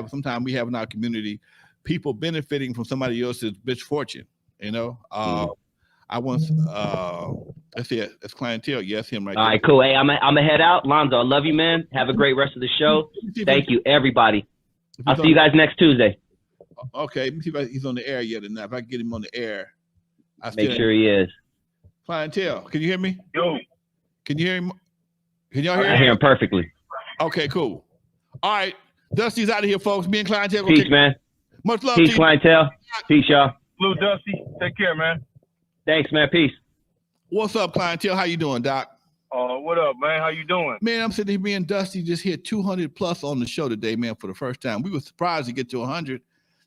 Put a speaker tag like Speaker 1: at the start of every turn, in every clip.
Speaker 1: sometimes we have in our community people benefiting from somebody else's misfortune. You know, I once let's see, it's clientele. Yes, him right
Speaker 2: All
Speaker 1: there.
Speaker 2: right, cool. Hey, I'm gonna head out. Lonzo, I love you, man. Have a great rest of the show. Thank you, everybody. I'll see you guys next Tuesday.
Speaker 1: Okay, let me see if he's on the air yet or not. If I can get him on the air,
Speaker 2: make sure he is.
Speaker 1: Clientele, can you hear me?
Speaker 3: Yo.
Speaker 1: Can you hear him? Can y'all hear
Speaker 2: him? I hear him perfectly.
Speaker 1: Okay, cool. All right, Dusty's out of here, folks. Me and Clientele.
Speaker 2: Peace, man.
Speaker 1: Much love.
Speaker 2: Peace, Clientele. Peace, y'all.
Speaker 3: Blue Dusty, take care, man.
Speaker 2: Thanks, man. Peace.
Speaker 1: What's up, Clientele? How you doing, Doc?
Speaker 3: What up, man? How you doing?
Speaker 1: Man, I'm sitting here. Me and Dusty just hit 200 plus on the show today, man, for the first time. We were surprised to get to 100.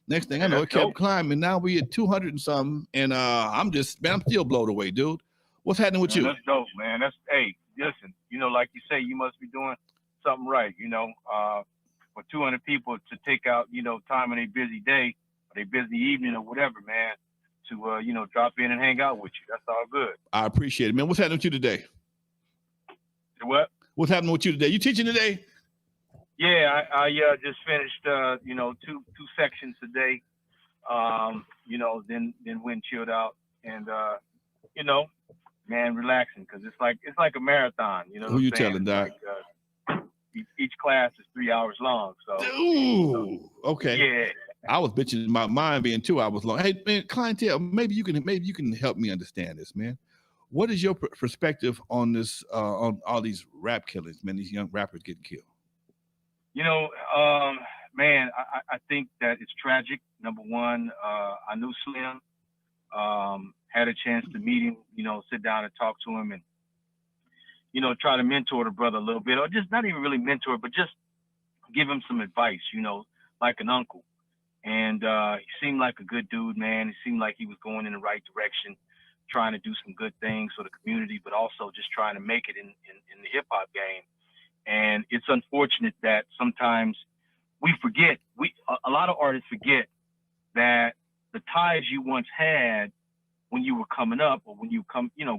Speaker 1: Next thing I know, it kept climbing. Now we at 200 and something, and I'm still blown away, dude. What's happening with you?
Speaker 3: That's dope, man. Hey, listen, like you say, you must be doing something right, for 200 people to take out, time in a busy day or a busy evening or whatever, man, to, drop in and hang out with you. That's all good.
Speaker 1: I appreciate it, man. What's happening with you today?
Speaker 3: What?
Speaker 1: What's happening with you today? You teaching today?
Speaker 3: Yeah, I just finished, two sections today. Then went chilled out and, man, relaxing because it's like a marathon.
Speaker 1: Who you telling, Doc?
Speaker 3: Each class is 3 hours long. So.
Speaker 1: Ooh, okay.
Speaker 3: Yeah.
Speaker 1: I was bitching about mine being 2 hours long. Hey, man, Clientele, maybe you can help me understand this, man. What is your perspective on this, on all these rap killings, man, these young rappers getting killed?
Speaker 3: Man, I think that it's tragic. Number one, I knew Slim, had a chance to meet him, sit down and talk to him and, try to mentor the brother a little bit, or just not even really mentor, but just give him some advice, like an uncle. And he seemed like a good dude, man. He seemed like he was going in the right direction, trying to do some good things for the community, but also just trying to make it in the hip hop game. And it's unfortunate that sometimes we forget, a lot of artists forget that the ties you once had when you were coming up or when you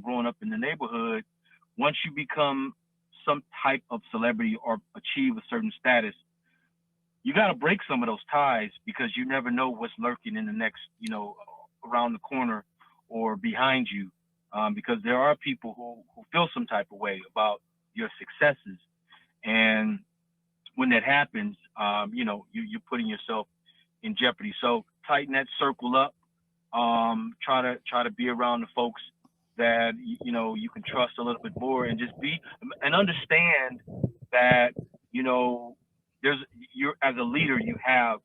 Speaker 3: growing up in the neighborhood, once you become some type of celebrity or achieve a certain status, you got to break some of those ties because you never know what's lurking in the next, around the corner or behind you. Because there are people who feel some type of way about your successes. And when that happens, you're putting yourself in jeopardy. So tighten that circle up. Try to be around the folks that you can trust a little bit more, and just be and understand that you're as a leader, you have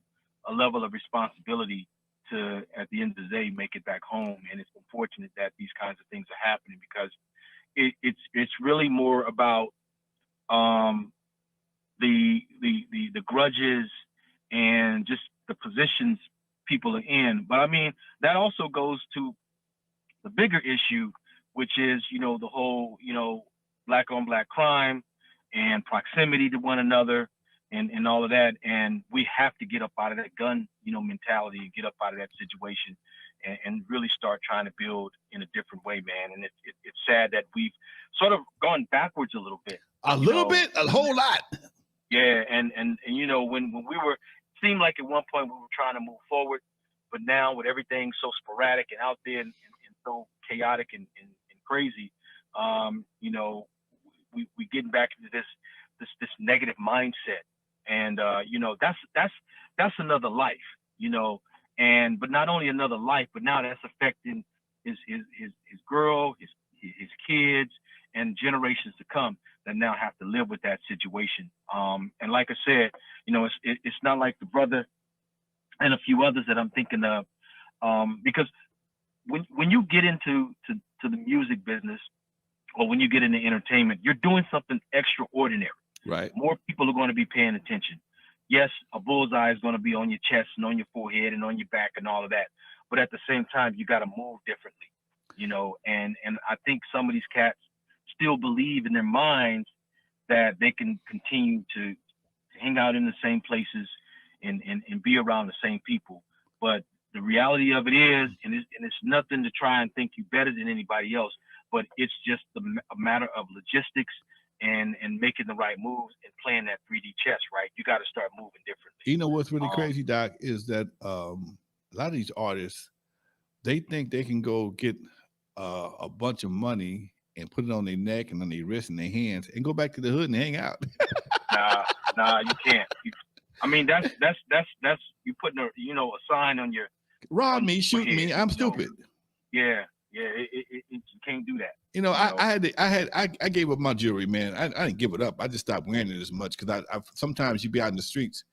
Speaker 3: a level of responsibility to, at the end of the day, make it back home. And it's unfortunate that these kinds of things are happening because it's really more about the grudges and just the positions people are in. But I mean, that also goes to the bigger issue, which is, the whole, black on black crime and proximity to one another and all of that. And we have to get up out of that gun, mentality and get up out of that situation and really start trying to build in a different way, man. And it's sad that we've sort of gone backwards a little bit.
Speaker 1: A little bit? A whole lot.
Speaker 3: Yeah. And when we were, seemed like at one point we were trying to move forward, but now with everything so sporadic and out there and so chaotic and crazy, we getting back into this negative mindset. And, that's another life, but not only another life, but now that's affecting his girl, his kids and generations to come that now have to live with that situation. And like I said, it's not like the brother and a few others that I'm thinking of, because when you get into the music business or when you get into entertainment, you're doing something extraordinary.
Speaker 1: Right.
Speaker 3: More people are going to be paying attention. Yes, a bullseye is going to be on your chest and on your forehead and on your back and all of that. But at the same time, you got to move differently, and I think some of these cats still believe in their minds that they can continue to hang out in the same places and be around the same people. But the reality of it is, and it's nothing to try and think you better than anybody else, but it's just a matter of logistics and making the right moves and playing that 3D chess, right? You got to start moving differently.
Speaker 1: You know what's really crazy, Doc, is that a lot of these artists, they think they can go get a bunch of money and put it on their neck and on their wrists and their hands and go back to the hood and hang out.
Speaker 3: Nah, you can't. I mean, that's you putting a sign on your
Speaker 1: rob me, shoot me, I'm stupid.
Speaker 3: Yeah, you can't do that.
Speaker 1: You know, I gave up my jewelry, man. I didn't give it up. I just stopped wearing it as much because I sometimes you be out in the streets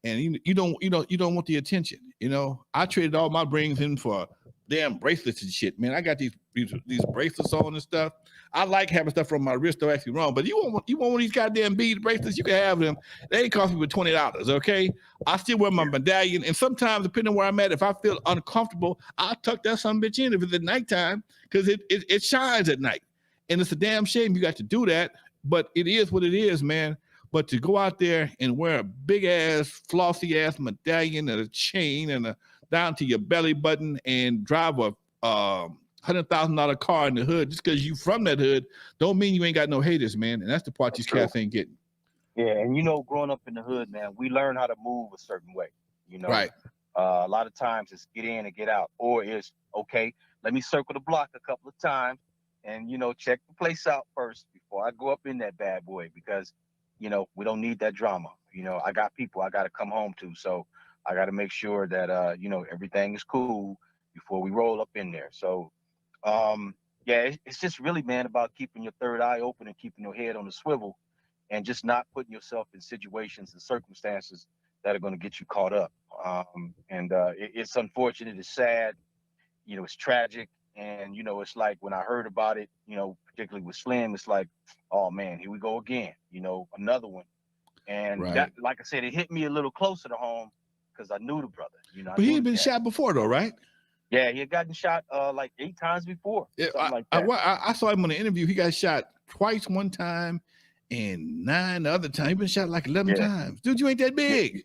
Speaker 1: and you don't want the attention. You know, I traded all my rings in for damn bracelets and shit, man. I got these bracelets on and stuff. I like having stuff from my wrist, though, actually wrong. But you want one of these goddamn bead bracelets? You can have them. They ain't cost me but $20. Okay, I still wear my medallion, and sometimes depending on where I'm at, if I feel uncomfortable, I'll tuck that son of a bitch in if it's at nighttime because it shines at night, and it's a damn shame you got to do that. But it is what it is, man. But to go out there and wear a big ass, flossy ass medallion and a chain and a down to your belly button and drive a $100,000 car in the hood just because you from that hood don't mean you ain't got no haters, man. And that's the part these cats ain't getting.
Speaker 4: Yeah, and growing up in the hood, man, we learn how to move a certain way.
Speaker 1: Right.
Speaker 4: A lot of times it's get in and get out, or it's okay. Let me circle the block a couple of times and check the place out first before I go up in that bad boy because we don't need that drama. I got people I got to come home to, so I got to make sure that everything is cool before we roll up in there. So it's just really, man, about keeping your third eye open and keeping your head on the swivel and just not putting yourself in situations and circumstances that are going to get you caught up. It's unfortunate, it's sad, it's tragic. And, it's like when I heard about it, particularly with Slim, it's like, oh man, here we go again, another one. And that, like I said, it hit me a little closer to home because I knew the brother,
Speaker 1: But he had been shot before though, right?
Speaker 4: Yeah, he had gotten shot like 8 times before.
Speaker 1: Yeah,
Speaker 4: like that.
Speaker 1: I saw him on the interview. He got shot twice one time and 9 the other time. He been shot like 11 times. Dude, you ain't that big.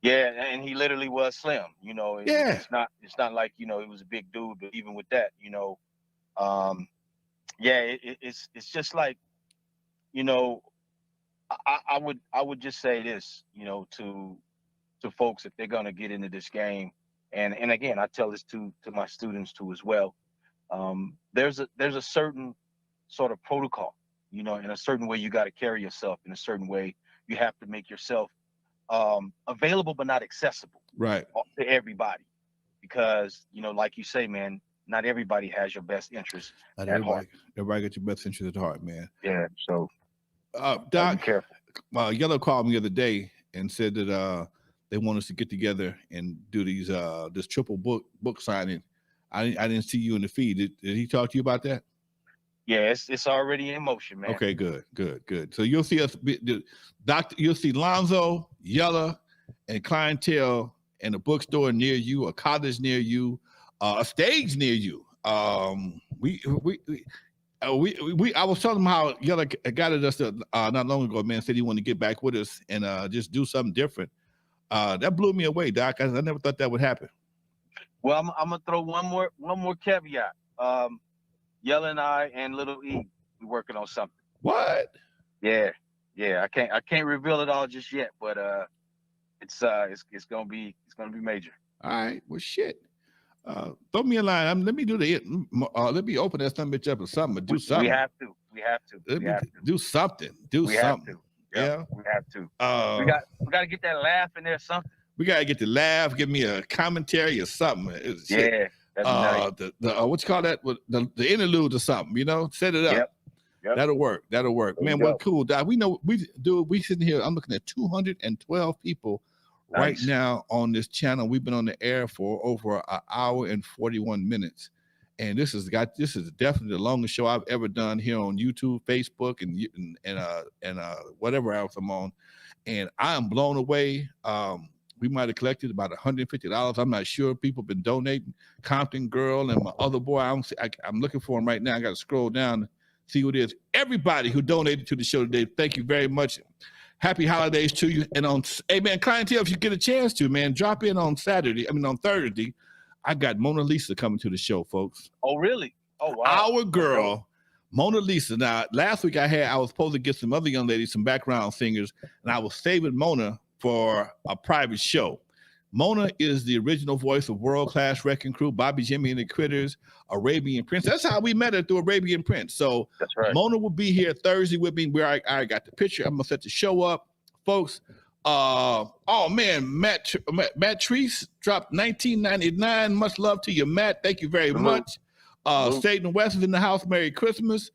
Speaker 4: Yeah, and he literally was slim. It's not like he was a big dude, but even with that, it's just like, I would just say this, to folks if they're gonna get into this game, and again, I tell this to my students too as well. There's a certain sort of protocol, in a certain way you got to carry yourself, in a certain way you have to make yourself available but not accessible,
Speaker 1: right,
Speaker 4: to everybody, because like you say, man, not everybody has your best interest at heart.
Speaker 1: Everybody got your best interest at heart, man.
Speaker 4: Yeah. So,
Speaker 1: Doc,
Speaker 4: be careful.
Speaker 1: Yellow called me the other day and said that they want us to get together and do these this triple book signing. I didn't see you in the feed. Did he talk to you about that?
Speaker 4: Yeah, it's already in motion, man.
Speaker 1: Okay, good. So you'll see us, you'll see Lonzo, Yellow, and CLI-N-TEL in a bookstore near you, a college near you, a stage near you. I was telling him how Yellow got at us not long ago, man, said he wanted to get back with us and just do something different. That blew me away, Doc. I never thought that would happen.
Speaker 4: Well, I'm gonna throw one more caveat. Yellow and I and Little E, we working on something.
Speaker 1: What?
Speaker 4: Yeah. I can't reveal it all just yet, but it's gonna be major.
Speaker 1: All right. Well, shit. Throw me a line. Let me do let me open that son bitch up or something. Do something.
Speaker 4: We have to.
Speaker 1: Do something.
Speaker 4: We have to. Yeah. We have to. We got to get that laugh in there. Something.
Speaker 1: We gotta get the laugh. Give me a commentary or something.
Speaker 4: Yeah. Nice.
Speaker 1: The what you call that? The interlude or something. Set it up.
Speaker 4: Yep.
Speaker 1: That'll work. Man, well, cool, Doc. We sitting here. I'm looking at 212 people right now on this channel. We've been on the air for over an hour and 41 minutes. And this is definitely the longest show I've ever done here on YouTube, Facebook, and whatever else I'm on. And I am blown away. We might have collected about $150. I'm not sure. People have been donating. Compton Girl and my other boy. I'm looking for him right now. I got to scroll down and see who it is. Everybody who donated to the show today, thank you very much. Happy holidays to you. And hey man, CLI-N-TEL, if you get a chance to, man, drop in on Thursday. I got Mona Lisa coming to the show, folks.
Speaker 4: Oh, really? Oh, wow.
Speaker 1: Our girl, Mona Lisa. Now, last week I was supposed to get some other young ladies, some background singers, and I was saving Mona for a private show. Mona is the original voice of world-class Wreckin Cru, Bobby Jimmy and the Critters, Arabian Prince. That's how we met her, through Arabian Prince. So
Speaker 4: That's right.
Speaker 1: Mona will be here Thursday with me, where I got the picture. I'm gonna set the show up, folks. Oh man, Matt Treese dropped 1999. Much love to you, Matt. Thank you very much. Straight and West is in the house. Merry Christmas.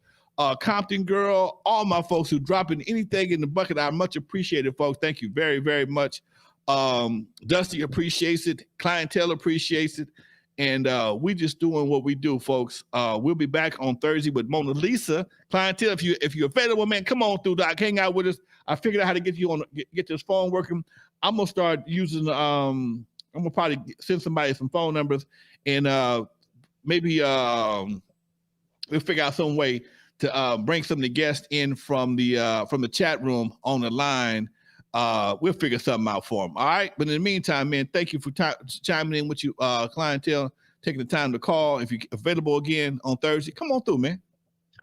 Speaker 1: Compton Girl, all my folks who dropping anything in the bucket, I much appreciate it, folks. Thank you very, very much. Dusty appreciates it. CLI-N-TEL appreciates it. And we just doing what we do, folks. We'll be back on Thursday with Mona Lisa. CLI-N-TEL, if you're available, man, come on through, Doc. Hang out with us. I figured out how to get you on, get this phone working. I'm gonna start using. I'm gonna probably send somebody some phone numbers, and maybe we'll figure out some way to bring some of the guests in from the chat room on the line. We'll figure something out for them. All right. But in the meantime, man, thank you for chiming in with you, CLI-N-TEL, taking the time to call. If you're available again on Thursday, come on through, man.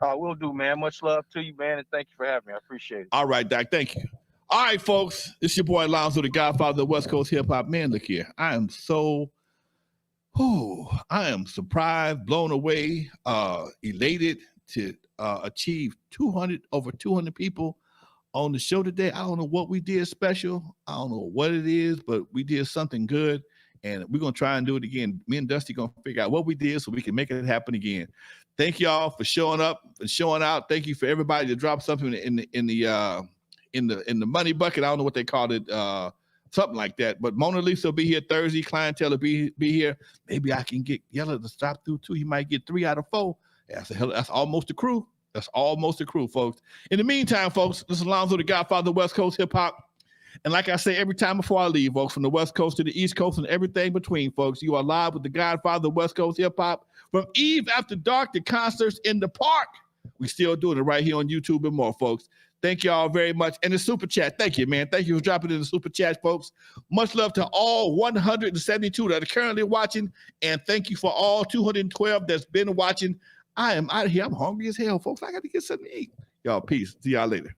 Speaker 4: Will do, man. Much love to you, man, and thank you for having me. I appreciate it.
Speaker 1: All right, Doc. Thank you. All right, folks. It's your boy Lonzo, the Godfather of West Coast hip hop. Man, look here. I am surprised, blown away, elated to achieve over 200 people on the show today. I don't know what we did special. I don't know what it is, but we did something good, and we're gonna try and do it again. Me and Dusty gonna figure out what we did so we can make it happen again. Thank y'all for showing up and showing out. Thank you for everybody to drop something in the money bucket. I don't know what they called it, something like that. But Mona Lisa will be here Thursday. CLI-N-TEL will be here. Maybe I can get Yella to stop through too. He might get 3 out of 4. That's almost a crew. That's almost a crew, folks. In the meantime, folks, this is Lonzo, the Godfather of West Coast hip hop. And like I say every time before I leave, folks, from the West Coast to the East Coast and everything between, folks, you are live with the Godfather of West Coast hip hop. From Eve After Dark to concerts in the park, we still doing it right here on YouTube and more, folks. Thank y'all very much. And the super chat, thank you, man. Thank you for dropping in the super chat, folks. Much love to all 172 that are currently watching. And thank you for all 212 that's been watching. I am out of here. I'm hungry as hell, folks. I got to get something to eat. Y'all, peace. See y'all later.